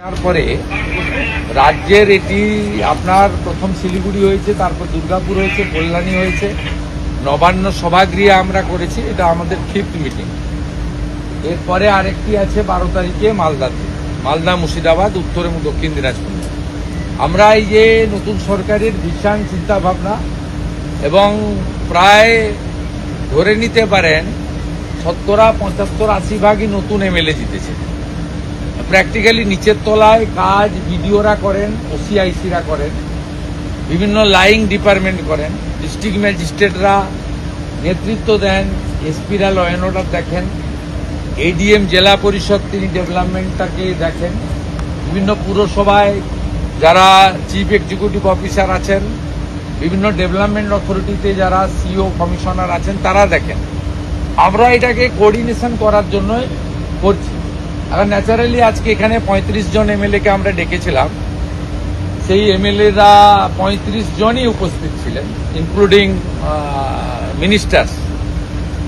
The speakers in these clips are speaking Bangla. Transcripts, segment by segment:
তারপরে রাজ্যের এটি আপনার প্রথম শিলিগুড়ি হয়েছে, তারপর দুর্গাপুর হয়েছে, কল্যাণী হয়েছে, নবান্ন সভাগৃহে আমরা করেছি। এটা আমাদের 5th মিটিং। এরপরে আরেকটি আছে 12 তারিখে মালদাতে, মালদা, মুর্শিদাবাদ, উত্তর এবং দক্ষিণ দিনাজপুর। আমরা এই যে নতুন সরকারের ভিশন, চিন্তা ভাবনা এবং প্রায় ধরে নিতে পারেন 70-75-80 ভাগই নতুন এমএলএ জিতেছে। প্র্যাকটিক্যালি নিচের তলায় কাজ বিডিওরা করেন, ওসিআইসিরা করেন, বিভিন্ন লাইং ডিপার্টমেন্ট করেন, ডিস্ট্রিক্ট ম্যাজিস্ট্রেটরা নেতৃত্ব দেন, এসপিরা ল অ্যান্ড অর্ডার দেখেন, এডিএম জেলা পরিষদ তিনি ডেভেলপমেন্টটাকে দেখেন, বিভিন্ন পুরসভায় যারা চিফ এক্সিকিউটিভ অফিসার আছেন, বিভিন্ন ডেভেলপমেন্ট অথরিটিতে যারা সিও কমিশনার আছেন তারা দেখেন। আমরা এটাকে কোঅর্ডিনেশন করার জন্যই করছি। আর ন্যাচারালি আজকে এখানে 35 জন এমএলএকে আমরা ডেকেছিলাম। সেই এমএলএরা 35 জনই উপস্থিত ছিলেন, ইনক্লুডিং মিনিস্টার্স।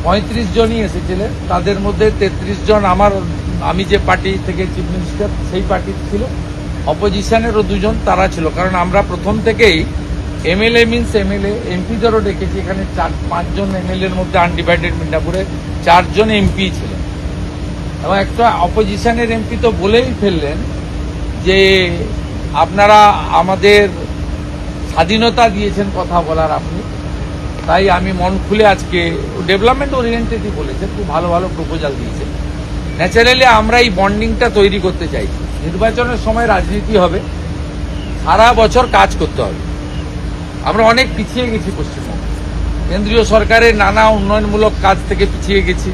35 জনই এসেছিলেন। তাদের মধ্যে 33 জন আমি যে পার্টি থেকে চিফ মিনিস্টার সেই পার্টির ছিল, অপোজিশনেরও 2 জন তারা ছিল। কারণ আমরা প্রথম থেকেই এমএলএ মিনস এমএলএ, এমপিদেরও ডেকেছি। এখানে 4-5 জন এমএলএর মধ্যে আনডিভাইডেড মিদনাপুরে 4 জন এমপি ছিলেন এবং একটা অপোজিশনের এমপি তো বলেই ফেললেন যে আপনারা আমাদের স্বাধীনতা দিয়েছেন কথা বলার আপনি, তাই আমি মন খুলে আজকে ডেভেলপমেন্ট ওরিয়েন্টেডই বলেছেন, খুব ভালো ভালো প্রপোজাল দিয়েছেন। ন্যাচারালি আমরা এই বন্ডিংটা তৈরি করতে চাইছি। নির্বাচনের সময় রাজনীতি হবে, সারা বছর কাজ করতে হবে। আমরা অনেক পিছিয়ে গেছি পশ্চিমবঙ্গে, কেন্দ্রীয় সরকারের নানা উন্নয়নমূলক কাজ থেকে পিছিয়ে গেছি,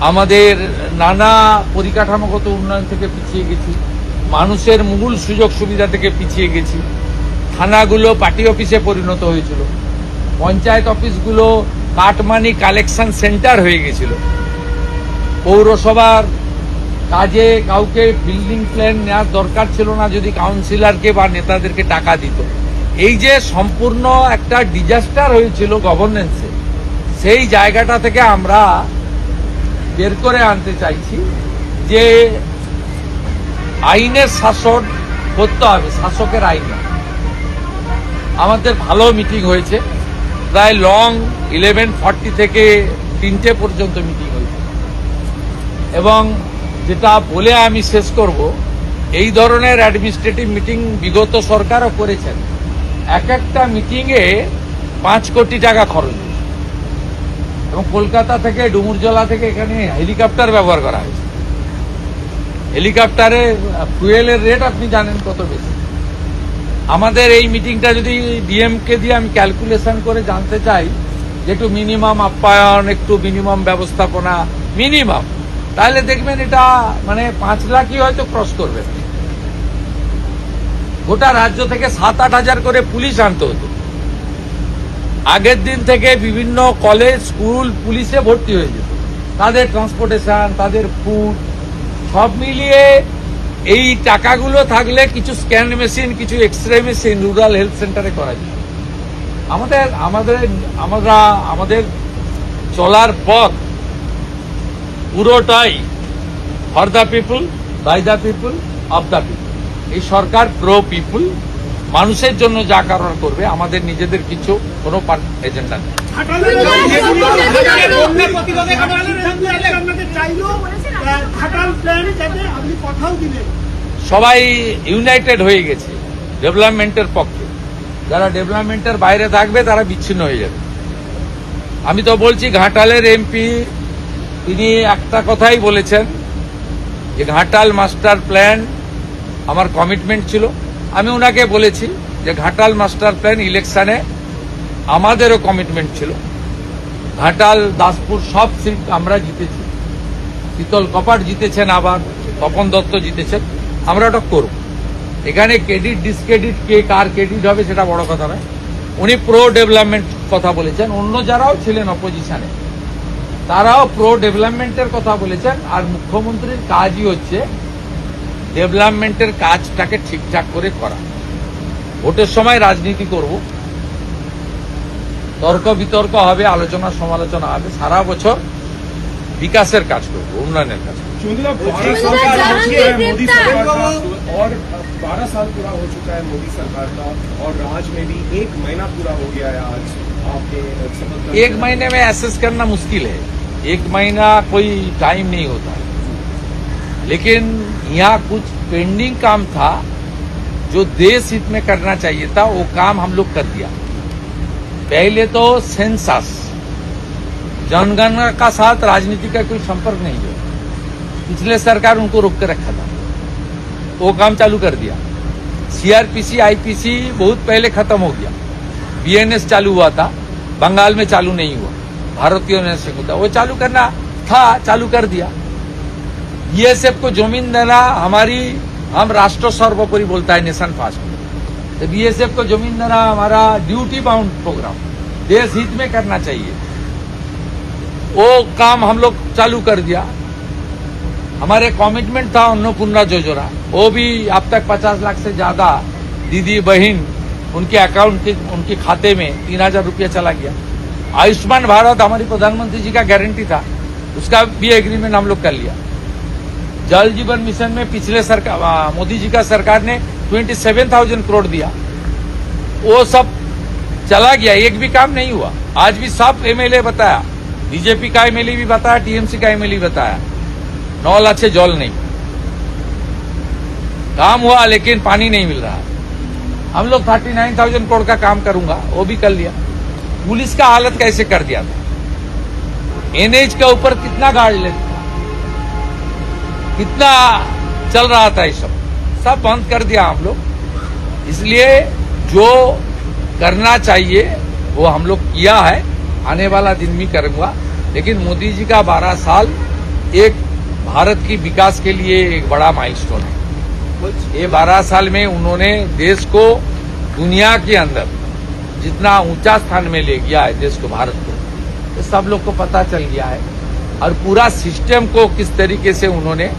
আমাদের নানা পরিকাঠামোগত উন্নয়ন থেকে পিছিয়ে গেছি, মানুষের মূল সুযোগ সুবিধা থেকে পিছিয়ে গেছি। থানাগুলো পার্টি অফিসে পরিণত হয়েছিল, পঞ্চায়েত অফিসগুলো কাটমানি কালেকশন সেন্টার হয়ে গেছিল, পৌরসভার কাজে কাউকে বিল্ডিং প্ল্যান নেওয়ার দরকার ছিল না যদি কাউন্সিলরকে বা নেতাদেরকে টাকা দিত। এই যে সম্পূর্ণ একটা ডিজাস্টার হয়েছিল গভর্নেন্সে, সেই জায়গাটা থেকে আমরা বের করে আনতে চাইছি যে আইনের শাসন করতে হবে, শাসকের আইন না। আমাদের ভালো মিটিং হয়েছে, প্রায় লং 11:40 থেকে 3টে পর্যন্ত মিটিং হয়েছে। এবং যেটা বলে আমি শেষ করব, এই ধরনের অ্যাডমিনিস্ট্রেটিভ মিটিং বিগত সরকারও করেছেন। এক একটা মিটিংয়ে 5 কোটি টাকা খরচ হয়েছে এবং কলকাতা থেকে ডুমুরজলা থেকে এখানে হেলিকপ্টার ব্যবহার করা হয়েছে। হেলিকপ্টারে ফুয়েলের রেট আপনি জানেন কত বেশি। আমাদের এই মিটিংটা যদি ডিএমকে দিয়ে আমি ক্যালকুলেশন করে জানতে চাই যে একটু মিনিমাম আপ্যায়ন, একটু মিনিমাম ব্যবস্থাপনা, মিনিমাম, তাহলে দেখবেন এটা মানে 5 লাখই হয়তো ক্রস করবে। গোটা রাজ্য থেকে 7-8 হাজার করে পুলিশ আনতে হতো। আগের দিন থেকে বিভিন্ন কলেজ, স্কুল পুলিশে ভর্তি হয়ে যেত। তাদের ট্রান্সপোর্টেশন, তাদের ফুড সব মিলিয়ে এই টাকাগুলো থাকলে কিছু স্ক্যান মেশিন, কিছু এক্সরে মেশিন রুরাল হেলথ সেন্টারে করা যেত। আমাদের চলার পথ পুরোটাই for the people, by the people, of the people. এই সরকার প্রো পিপুল, মানুষের জন্য যা কারণ করবে, আমাদের নিজেদের কিছু কোনো এজেন্ডা নেই। সবাই ইউনাইটেড হয়ে গেছে ডেভেলপমেন্টের পক্ষে। যারা ডেভেলপমেন্টের বাইরে থাকবে তারা বিচ্ছিন্ন হয়ে যাবে। আমি তো বলছি, ঘাটালের এমপি তিনি একটা কথাই বলেছেন যে ঘাটাল মাস্টার প্ল্যান আমার কমিটমেন্ট ছিল। আমি ওনাকে বলেছি যে ঘাটাল মাস্টার প্ল্যান ইলেকশনে আমাদেরও কমিটমেন্ট ছিল। ঘাটাল, দাসপুর সব সিট আমরা জিতেছি। শীতল কপাট জিতেছেন, আবার তপন দত্ত জিতেছেন। আমরা ওটা করব। এখানে ক্রেডিট ডিসক্রেডিট কে কার ক্রেডিট হবে সেটা বড় কথা নয়। উনি প্রো ডেভেলপমেন্ট কথা বলেছেন, অন্য যারাও ছিলেন অপোজিশনে তারাও প্রো ডেভেলপমেন্টের কথা বলেছেন। আর মুখ্যমন্ত্রীর কাজই হচ্ছে ডেভেলপমেন্টের কাজটাকে ঠিকঠাক করে করা। ভোটের সময় রাজনীতি করব, তর্ক বিতর্ক হবে, আলোচনা সমালোচনা হবে, সারা বছর বিকাশের কাজ করব, উন্নয়নের কাজ করব। और 12 साल पूरा हो चुका है मोदी सरकार का, और राज में भी 1 महीना पूरा हो गया है आज आपके शपथ। 1 महीने में एसेस करना मुश्किल है, 1 महीना कोई टाइम नहीं होता, लेकिन यहाँ कुछ पेंडिंग काम था जो देश हित में करना चाहिए था, वो काम हम लोग कर दिया। पहले तो सेंसस, जनगणना का साथ राजनीति का कोई संपर्क नहीं है, पिछले सरकार उनको रोक के रखा था, वो काम चालू कर दिया। सीआरपीसी आईपीसी बहुत पहले खत्म हो गया, बीएनएस चालू हुआ था, बंगाल में चालू नहीं हुआ, भारतीयों ने से मुद्दा वो चालू करना था, चालू कर दिया। बीएसएफ को जमीन देना हम राष्ट्र सर्वोपरि बोलता है नेशन फास्ट, तो बीएसएफ को जमीन देना हमारा ड्यूटी बाउंड प्रोग्राम, देश हित में करना चाहिए, वो काम हम लोग चालू कर दिया। हमारे कमिटमेंट था अन्नपूर्णा योजना, वो भी अब तक 50 लाख से ज्यादा दीदी बहन उनके अकाउंट उनके खाते में 3000 रुपया चला गया। आयुष्मान भारत हमारी प्रधानमंत्री जी का गारंटी था, उसका भी एग्रीमेंट हम लोग कर लिया। जल जीवन मिशन में पिछले सरकार मोदी जी का सरकार ने 27,000 करोड़ दिया, वो सब चला गया, एक भी काम नहीं हुआ। आज भी सब एमएलए बताया, बीजेपी का एमएलए भी बताया, टीएमसी का एमएलए भी बताया, नौल अच्छे जल नहीं, काम हुआ लेकिन पानी नहीं मिल रहा। हम लोग 39,000 करोड़ का काम करूंगा, वो भी कर लिया। पुलिस का हालत कैसे कर दिया था, एनएच के ऊपर कितना गाड़ी लेता, कितना चल रहा था, ये सब बंद कर दिया हम लोग। इसलिए जो करना चाहिए वो हम लोग किया है, आने वाला दिन भी करूंगा। लेकिन मोदी जी का 12 साल एक भारत की विकास के लिए एक बड़ा माइलस्टोन है। ये 12 साल में उन्होंने देश को दुनिया के अंदर जितना ऊंचा स्थान में ले गया है देश को, भारत को, तो सब लोग को पता चल गया है। और पूरा सिस्टम को किस तरीके से उन्होंने